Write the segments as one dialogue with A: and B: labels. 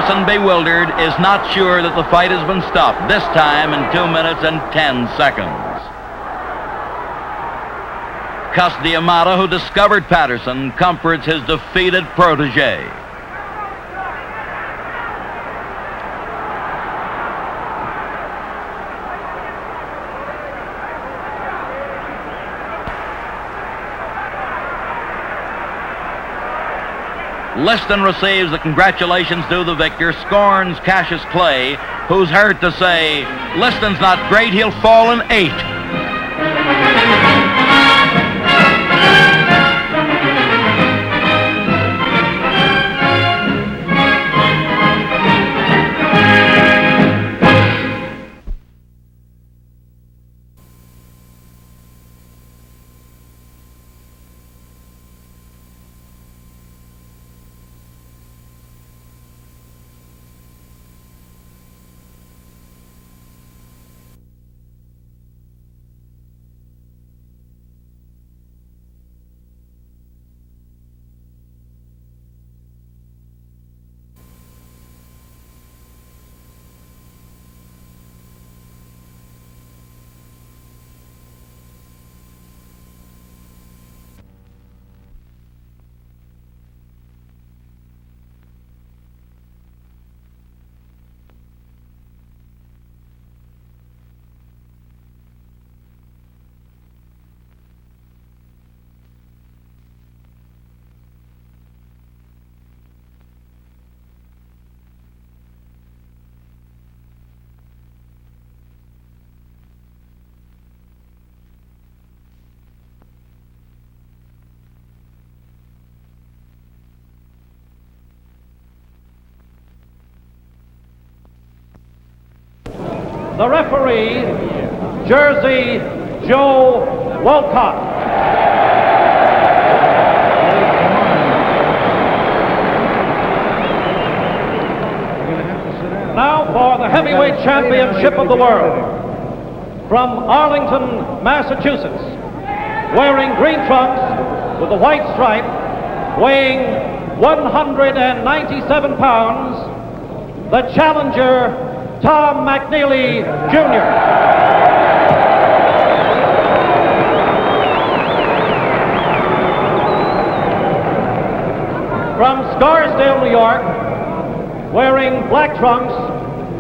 A: Patterson, bewildered, is not sure that the fight has been stopped, this time in 2 minutes and 10 seconds. Yamada, who discovered Patterson, comforts his defeated protege. Liston receives the congratulations due the victor, scorns Cassius Clay, who's heard to say, "Liston's not great, he'll fall in 8.
B: The referee, Jersey Joe Walcott. Now for the heavyweight championship of the world. From Arlington, Massachusetts, wearing green trunks with a white stripe, weighing 197 pounds, the challenger, Tom McNeeley, Jr. From Scarsdale, New York, wearing black trunks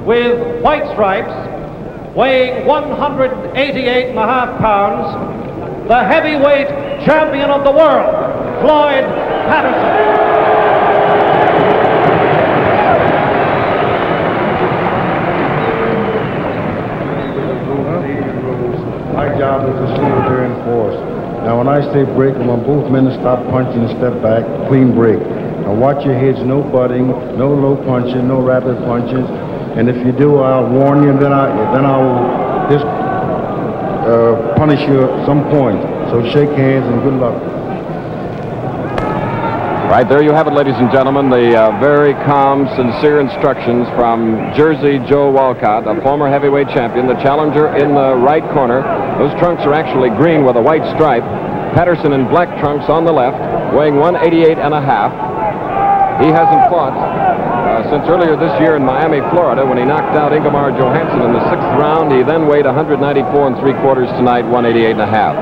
B: with white stripes, weighing 188.5 pounds, the heavyweight champion of the world, Floyd Patterson.
C: My job is to see what they're in force. Now, when I say break, I want both men to stop punching and step back, clean break. Now, watch your heads, no butting, no low punching, no rapid punches. And if you do, I'll warn you, and then I'll just punish you at some point. So shake hands and good luck.
D: Right, there you have it, ladies and gentlemen, the very calm, sincere instructions from Jersey Joe Walcott, a former heavyweight champion, the challenger in the right corner. Those trunks are actually green with a white stripe. Patterson in black trunks on the left, weighing 188.5. He hasn't fought since earlier this year in Miami, Florida, when he knocked out Ingemar Johansson in the 6th round. He then weighed 194 3/4 tonight, 188.5.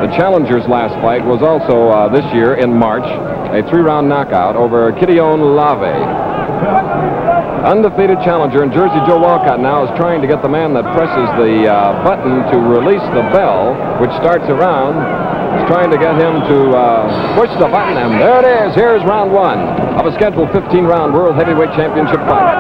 D: The challenger's last fight was also this year in March, a 3-round knockout over Gideon Lave. Undefeated challenger, and Jersey Joe Walcott now is trying to get the man that presses the button to release the bell, which starts a round. He's trying to get him to push the button, and there it is. Here's round 1 of a scheduled 15-round World Heavyweight Championship fight.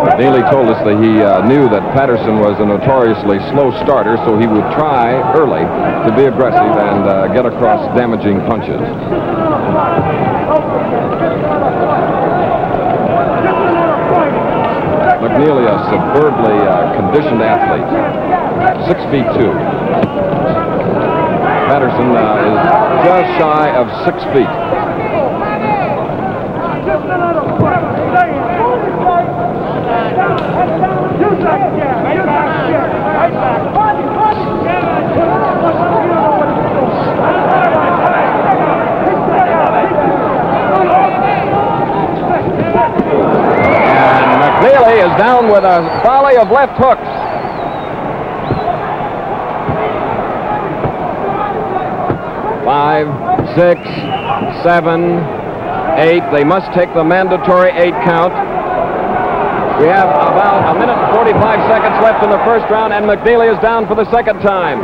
D: McNeeley told us that he knew that Patterson was a notoriously slow starter, so he would try early to be aggressive and get across damaging punches. McNeeley, a superbly conditioned athlete, 6'2". Patterson is just shy of 6 feet. is down with a volley of left hooks. Five, 6, 7, 8. They must take the mandatory 8 count. We have about 1 minute and 45 seconds left in the first round, and McNeeley is down for the second time.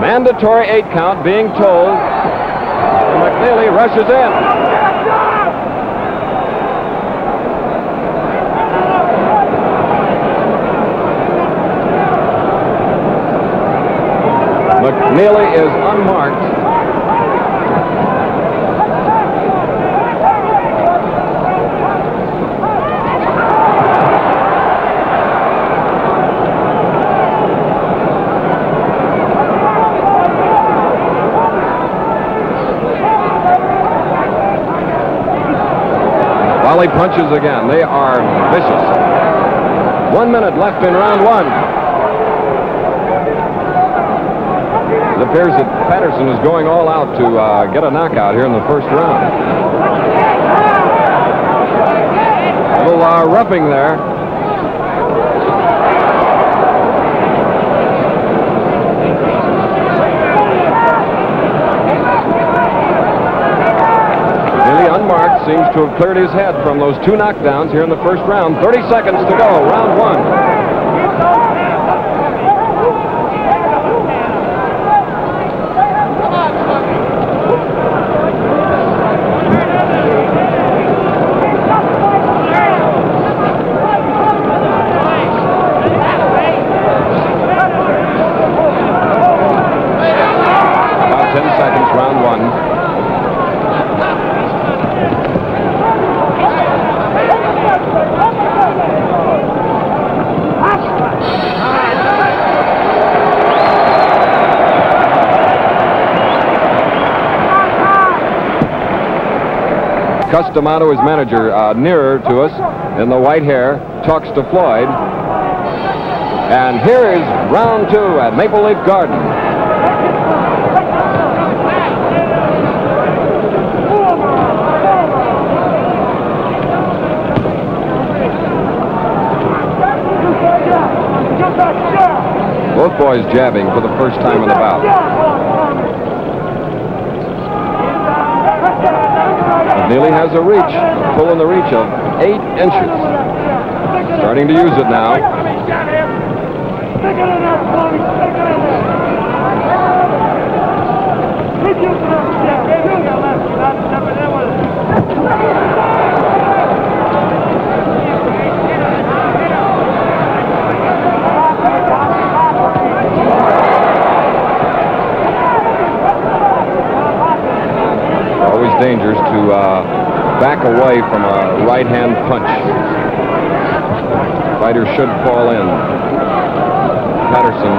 D: Mandatory 8 count being told. And McNeeley rushes in. McNeeley is unmarked. Volley punches again. They are vicious. 1 minute left in round 1. It appears that Patterson is going all out to get a knockout here in the first round. A little roughing there. Nearly unmarked, seems to have cleared his head from those 2 knockdowns here in the first round. 30 seconds to go, round 1. D'Amato, his manager, nearer to us in the white hair, talks to Floyd. And here is round 2 at Maple Leaf Garden. Both boys jabbing for the first time in the bout. McNeeley has a reach, pull in the reach of 8 inches. Starting to use it now. Always dangerous to back away from a right-hand punch. Fighter should fall in. Patterson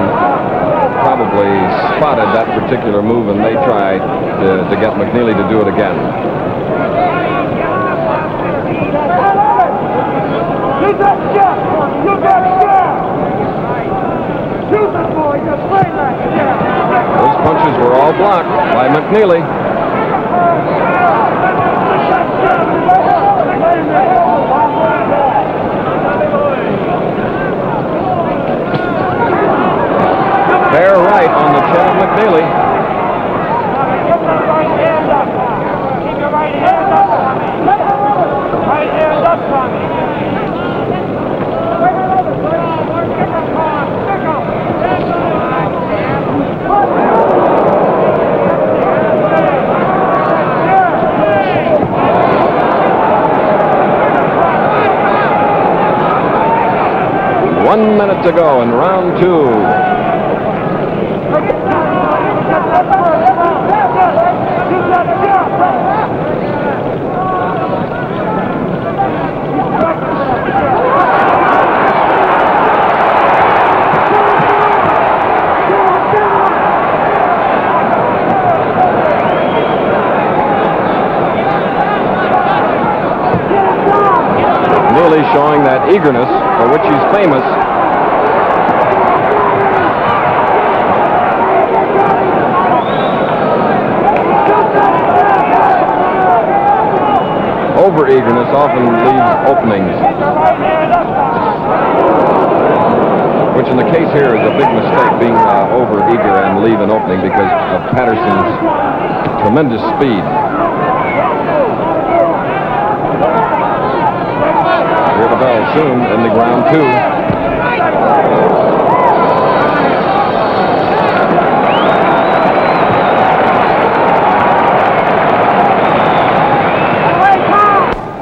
D: probably spotted that particular move, and they try to get McNeeley to do it again. Those punches were all blocked by McNeeley. Fair right on the chin of McNeeley.
E: Keep your right hand up. Keep your right hand up, Tommy. Right hand up, Tommy.
D: One minute to go in round 2. McNeeley showing that eagerness for which he's famous. Over-eagerness often leaves openings. which in the case here is a big mistake, being over-eager and leave an opening because of Patterson's tremendous speed. Hear the bell soon, ending round 2.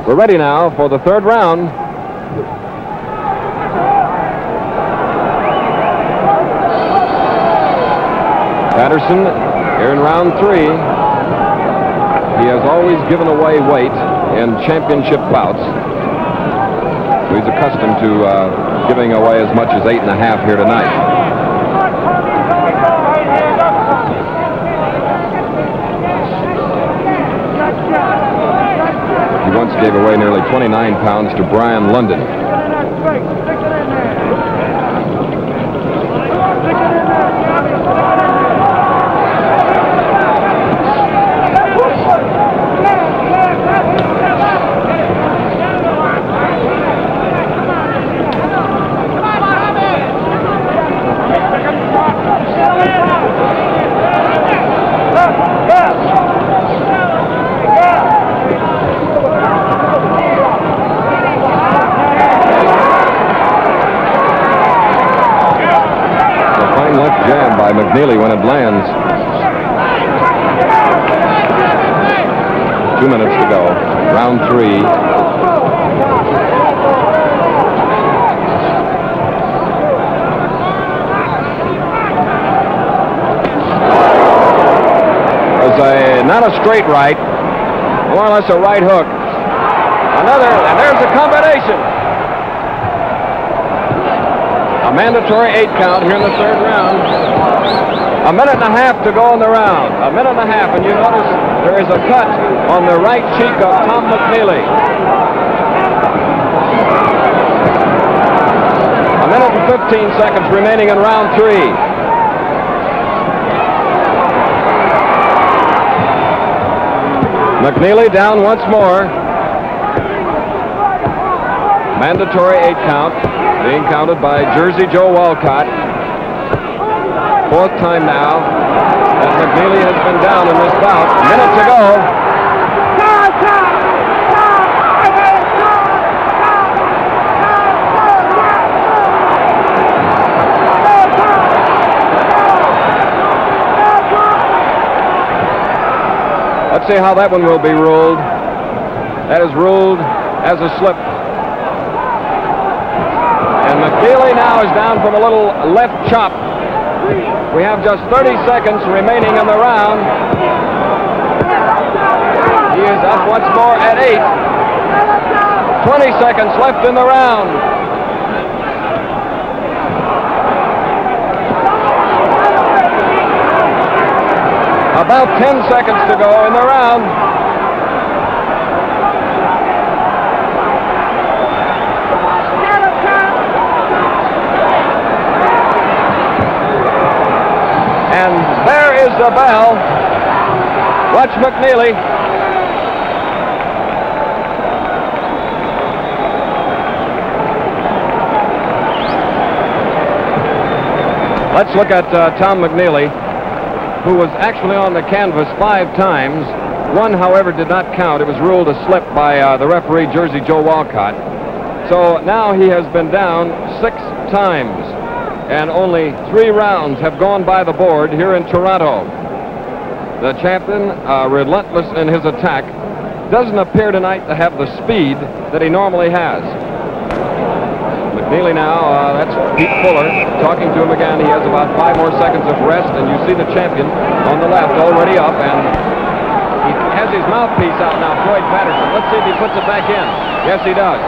D: We're ready now for the third round. Patterson here in round 3. He has always given away weight in championship bouts. He's accustomed to giving away as much as 8.5 here tonight. He once gave away nearly 29 pounds to Brian London. McNeeley when it lands. 2 minutes to go. Round 3. There's not a straight right, more or less a right hook. Another, and there's a combination. A mandatory 8 count here in the third round. A minute and a half to go in the round. A minute and a half, and you notice there is a cut on the right cheek of Tom McNeeley. A minute and 15 seconds remaining in round 3. McNeeley down once more. Mandatory 8 count being counted by Jersey Joe Walcott. 4th time now that McNeeley has been down in this bout. A minute to go. Let's see how that one will be ruled. That is ruled as a slip. And McNeeley now is down from a little left chop. We have just 30 seconds remaining in the round. He is up once more at 8. 20 seconds left in the round. About 10 seconds to go in the round. And there is the bell. Watch McNeeley. Let's look at Tom McNeeley, who was actually on the canvas 5 times. One, however, did not count. It was ruled a slip by the referee, Jersey Joe Walcott. So now he has been down 6 times. And only 3 rounds have gone by the board here in Toronto. The champion, relentless in his attack, doesn't appear tonight to have the speed that he normally has. McNeeley now, that's Pete Fuller talking to him again. He has about 5 more seconds of rest, and you see the champion on the left already up, and he has his mouthpiece out now, Floyd Patterson. Let's see if he puts it back in. Yes, he does.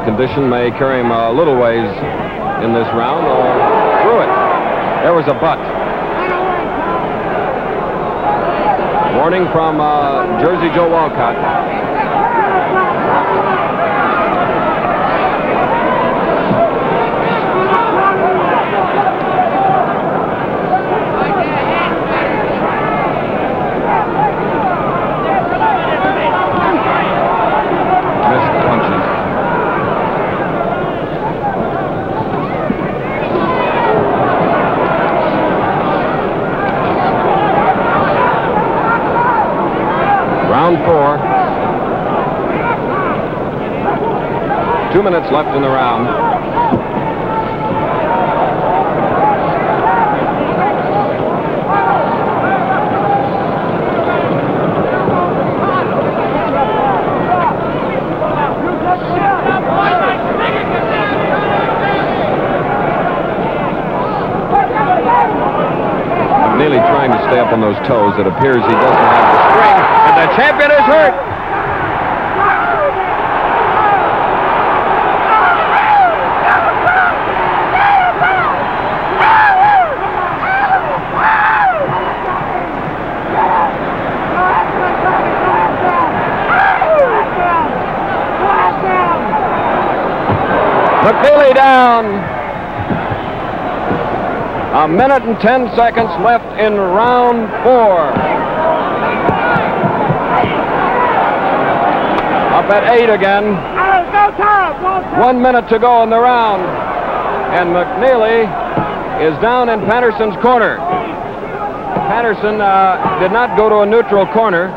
D: Condition may carry him a little ways in this round or through it. There was a butt. Warning from Jersey Joe Walcott. Round 4. 2 minutes left in the round. McNeeley trying to stay up on those toes. It appears he doesn't have the string, and the champion is hurt. McNeeley down. A minute and 10 seconds left in round 4. Up at 8 again. 1 minute to go in the round. And McNeeley is down in Patterson's corner. Patterson did not go to a neutral corner.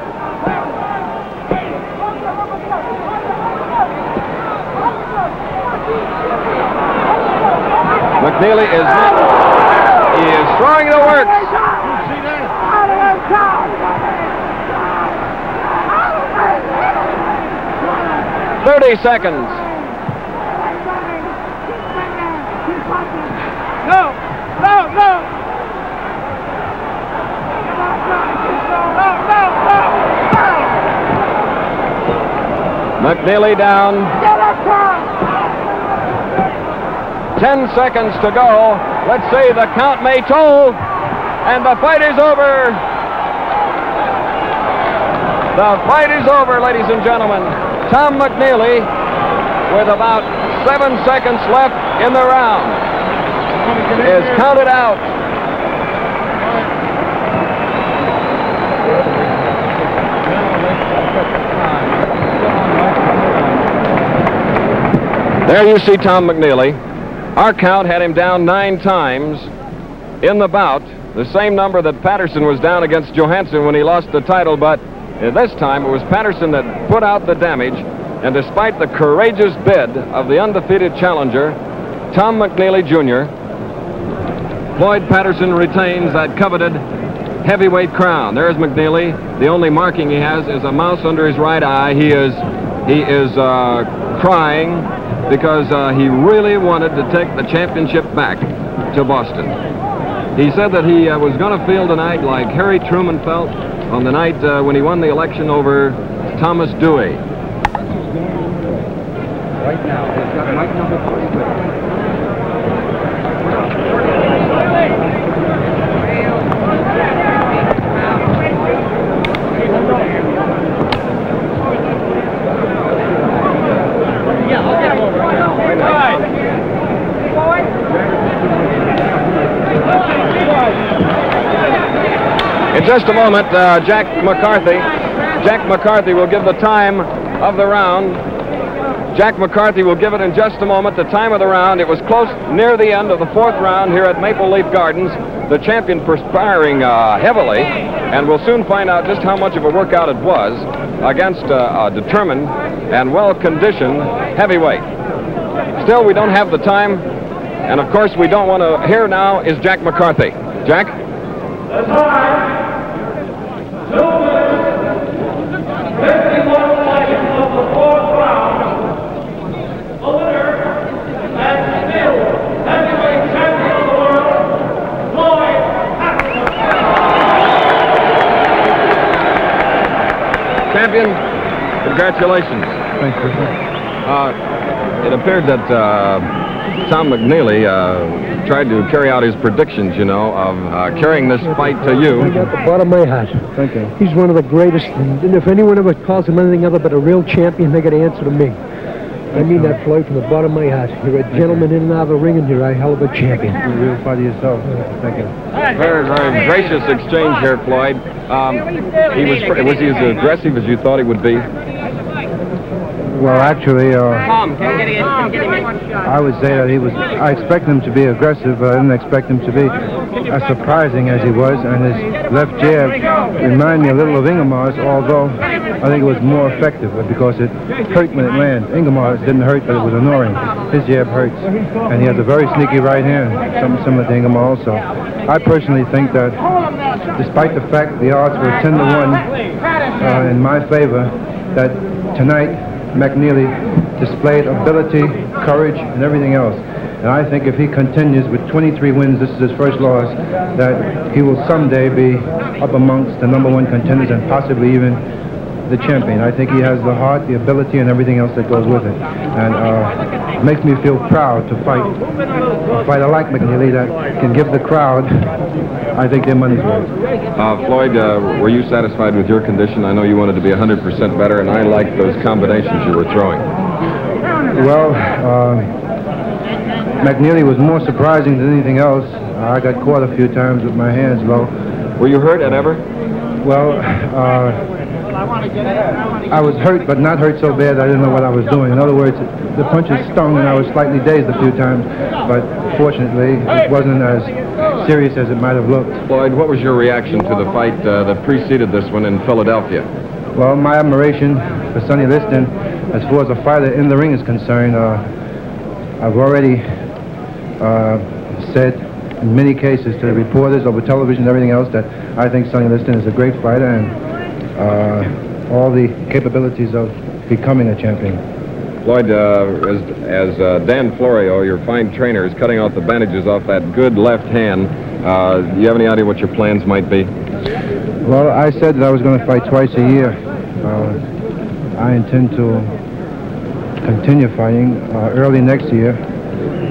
D: McNeeley is not. He is throwing the works. 30 seconds.
E: No.
D: McNeeley down. 10 seconds to go. Let's see, the count may toll, and the fight is over. The fight is over, ladies and gentlemen. Tom McNeeley, with about 7 seconds left in the round, is counted out. There you see Tom McNeeley. Our count had him down 9 times in the bout, the same number that Patterson was down against Johansson when he lost the title, but this time it was Patterson that put out the damage, and despite the courageous bid of the undefeated challenger, Tom McNeeley Jr., Floyd Patterson retains that coveted heavyweight crown. There's McNeeley. The only marking he has is a mouse under his right eye. He is crying because he really wanted to take the championship back to Boston. He said that he was going to feel tonight like Harry Truman felt on the night when he won the election over Thomas Dewey.
F: Right now, he's got mic number 43.
D: In just a moment, Jack McCarthy will give the time of the round. Jack McCarthy will give it in just a moment, the time of the round. It was close near the end of the 4th round here at Maple Leaf Gardens. The champion perspiring heavily, and we'll soon find out just how much of a workout it was against a determined and well-conditioned heavyweight. Still, we don't have the time, and of course we don't want to hear now is Jack McCarthy. Jack?
B: The time, 2 minutes, 51 seconds of the 4th round. The winner, and still heavyweight champion of the world, Floyd Patterson.
D: Champion, congratulations.
C: Thank you.
D: It appeared that Tom McNeeley tried to carry out his predictions, you know, of carrying this fight to you.
G: I got the bottom of my heart.
C: Thank you.
G: He's one of the greatest, and if anyone ever calls him anything other but a real champion, they got to answer to me. I mean that, Floyd, from the bottom of my heart. You're a gentleman in and out of the ring, and you're a hell of a champion.
C: You're a real fighter yourself. Thank you.
D: Very, very gracious exchange here, Floyd. Was he as aggressive as you thought he would be?
C: Well, actually,
H: Tom, can you get him one shot?
C: I would say that I expected him to be aggressive, but I didn't expect him to be as surprising as he was, and his left jab reminded me a little of Ingemar's, although I think it was more effective because it hurt when it landed. Ingemar's didn't hurt, but it was annoying. His jab hurts, and he has a very sneaky right hand, something similar to Ingemar also. I personally think that despite the fact the odds were 10-1 in my favor, that tonight McNeeley displayed ability, courage, and everything else. And I think if he continues with 23 wins, this is his first loss, that he will someday be up amongst the #1 contenders and possibly even the champion. I think he has the heart, the ability, and everything else that goes with it. And it makes me feel proud to fight a fighter like McNeeley that can give the crowd, I think, their money's worth.
D: Floyd, were you satisfied with your condition? I know you wanted to be 100% better, and I liked those combinations you were throwing.
C: Well, McNeeley was more surprising than anything else. I got caught a few times with my hands low.
D: Were you hurt at ever?
C: Well, I was hurt, but not hurt so bad I didn't know what I was doing. In other words, the punches stung and I was slightly dazed a few times, but fortunately it wasn't as serious as it might have looked.
D: Floyd, what was your reaction to the fight that preceded this one in Philadelphia?
C: Well, my admiration for Sonny Liston, as far as a fighter in the ring is concerned, I've already said in many cases to the reporters over television and everything else that I think Sonny Liston is a great fighter and all the capabilities of becoming a champion.
D: Floyd, as Dan Florio, your fine trainer, is cutting out the bandages off that good left hand, do you have any idea what your plans might be?
C: Well, I said that I was going to fight twice a year. I intend to continue fighting early next year.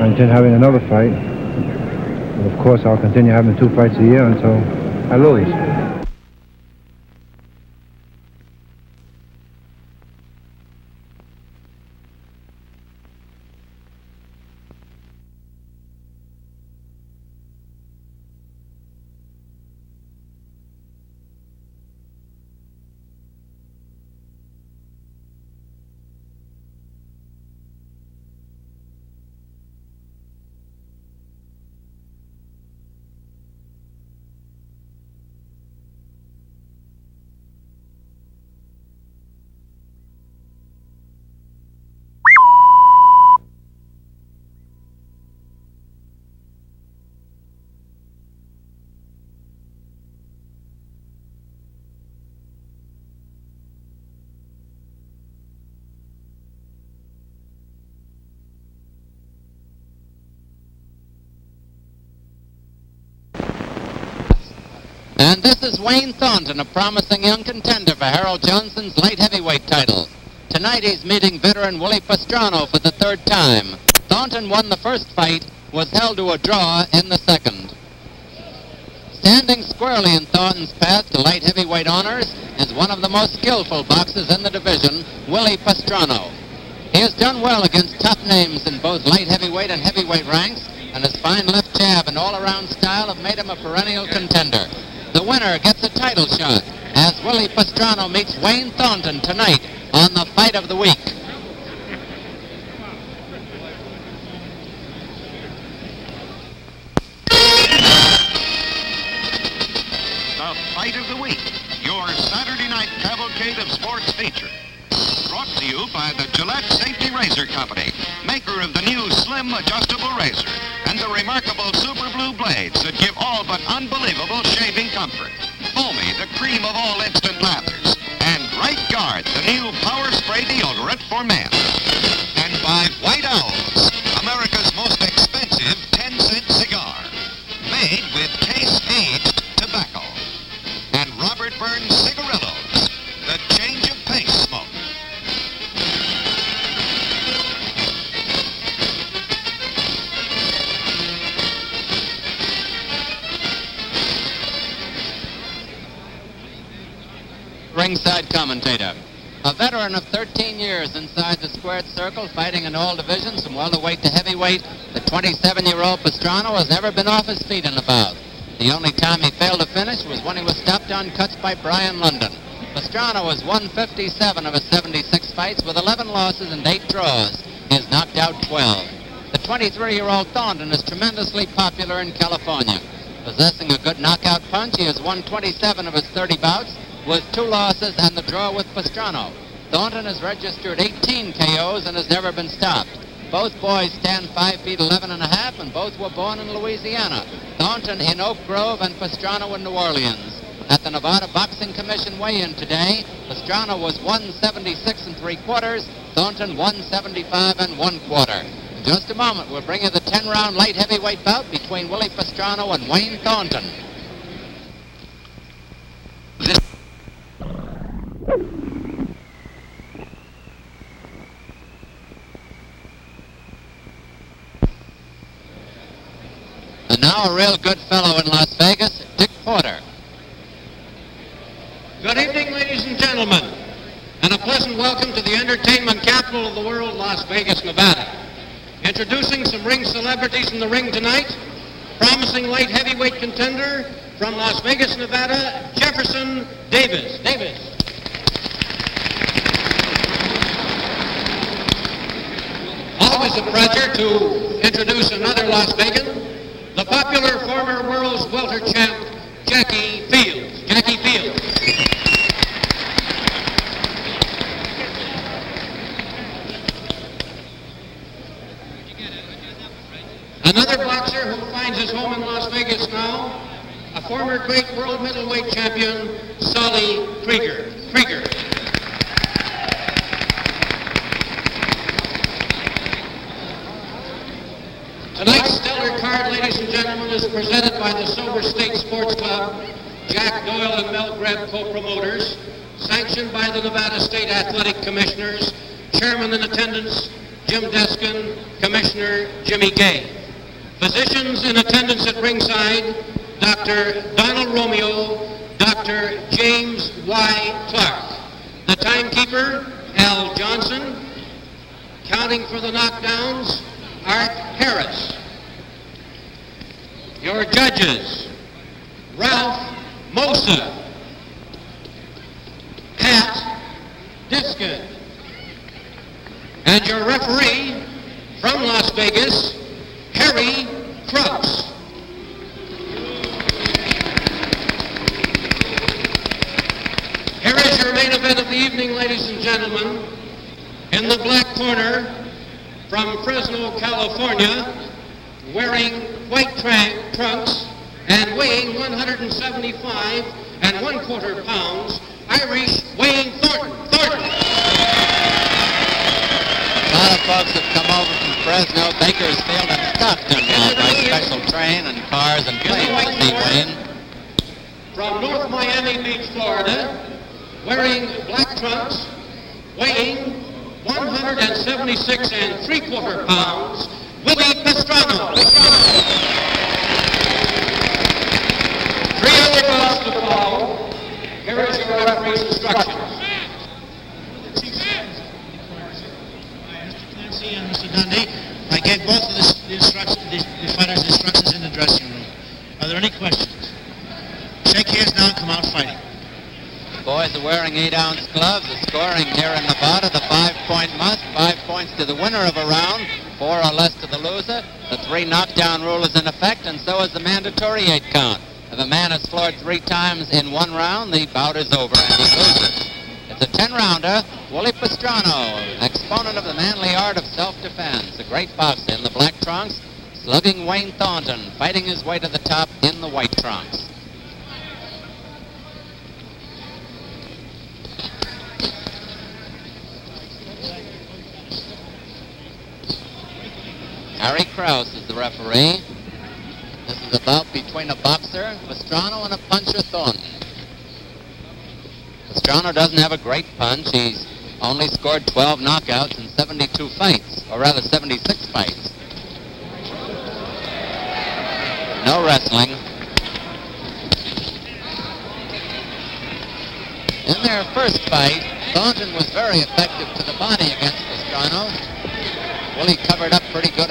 C: I intend having another fight. And of course, I'll continue having 2 fights a year until I lose.
I: And this is Wayne Thornton, a promising young contender for Harold Johnson's light heavyweight title. Tonight he's meeting veteran Willie Pastrano for the 3rd time. Thornton won the first fight, was held to a draw in the second. Standing squarely in Thornton's path to light heavyweight honors is one of the most skillful boxers in the division, Willie Pastrano. He has done well against top names in both light heavyweight and heavyweight ranks, and his fine left jab and all-around style have made him a perennial contender. The winner gets a title shot as Willie Pastrano meets Wayne Thornton tonight on the Fight of the Week.
J: The Fight of the Week, your Saturday night cavalcade of sports feature. Brought to you by the Gillette Safety Razor Company, maker of the new slim adjustable razor and the remarkable Super Blue blades that give all but unbelievable shaving comfort. Foamy, the cream of all instant lathers. And Right Guard, the new power spray deodorant for men. And by White Owls, America's most expensive 10-cent cigar. Made with case-aged tobacco. And Robert Burns Cigarillos, the change of pace smoke.
I: Ringside commentator. A veteran of 13 years inside the squared circle, fighting in all divisions from welterweight to heavyweight, the 27-year-old Pastrano has never been off his feet in the bout. The only time he failed to finish was when he was stopped on cuts by Brian London. Pastrano has won 57 of his 76 fights with 11 losses and 8 draws. He has knocked out 12. The 23-year-old Thornton is tremendously popular in California. Possessing a good knockout punch, he has won 27 of his 30 bouts with 2 losses and the draw with Pastrano. Thornton has registered 18 KOs and has never been stopped. Both boys stand 5 feet 11 and a half, and both were born in Louisiana. Thornton in Oak Grove and Pastrano in New Orleans. At the Nevada Boxing Commission weigh-in today, Pastrano was 176 3/4, Thornton 175 1/4. In just a moment, we'll bring you the 10-round light heavyweight bout between Willie Pastrano and Wayne Thornton. And now a real good fellow in Las Vegas, Dick Porter.
K: Good evening, ladies and gentlemen, and a pleasant welcome to the entertainment capital of the world, Las Vegas, Nevada. Introducing some ring celebrities in the ring tonight, promising light heavyweight contender from Las Vegas, Nevada, Jefferson Davis. Always a pleasure to introduce another Las Vegan, the popular former world's welter champ, Jackie Fields. Another boxer who finds his home in Las Vegas now, a former great world middleweight champion, Sonny Krieger. Tonight's stellar card, ladies and gentlemen, is presented by the Silver State Sports Club, Jack Doyle and Mel Greb co-promoters, sanctioned by the Nevada State Athletic Commissioners, Chairman in attendance, Jim Deskin, Commissioner Jimmy Gay. Physicians in attendance at ringside, Dr. Donald Romeo, Dr. James Y. Clark. The timekeeper, Al Johnson. Counting for the knockdowns, Art Harris. Your judges, Ralph Mosa, Pat Diskin. And your referee from Las Vegas, Harry Krause. Here is your main event of the evening, ladies and gentlemen. In the black corner, from Fresno, California, wearing white trunks and weighing 175 1/4 pounds, Irish Wayne Thornton.
I: A lot of folks have come over from Fresno, Bakersfield, and Stockton now by special train and cars and planes to see Wayne.
K: From North Miami Beach, Florida, wearing black trunks, weighing 176 3/4 pounds, Willie Pastrano. 3 other bouts to follow. Here is your referee's instructions.
L: And Mr. Dundee, I gave both of the fighters instructions in the dressing room. Are there any questions? Shake hands now and come out fighting.
I: The boys are wearing 8-ounce gloves. The scoring here in Nevada, the 5-point must. 5 points to the winner of a round, 4 or less to the loser. The 3 knockdown rule is in effect, and so is the mandatory 8 count. If a man is floored 3 times in 1 round, the bout is over and he loses. It's a 10-rounder. Willie Pastrano, exponent of the manly art of self-defense, a great boxer in the black trunks, slugging Wayne Thornton, fighting his way to the top in the white trunks. Harry Krause is the referee. This is a bout between a boxer, Pastrano, and a puncher, Thornton. Pastrano doesn't have a great punch. He's only scored 12 knockouts in 72 fights, or rather 76 fights. No wrestling. In their first fight, Thornton was very effective to the body against Pastrano. Willie covered up pretty good.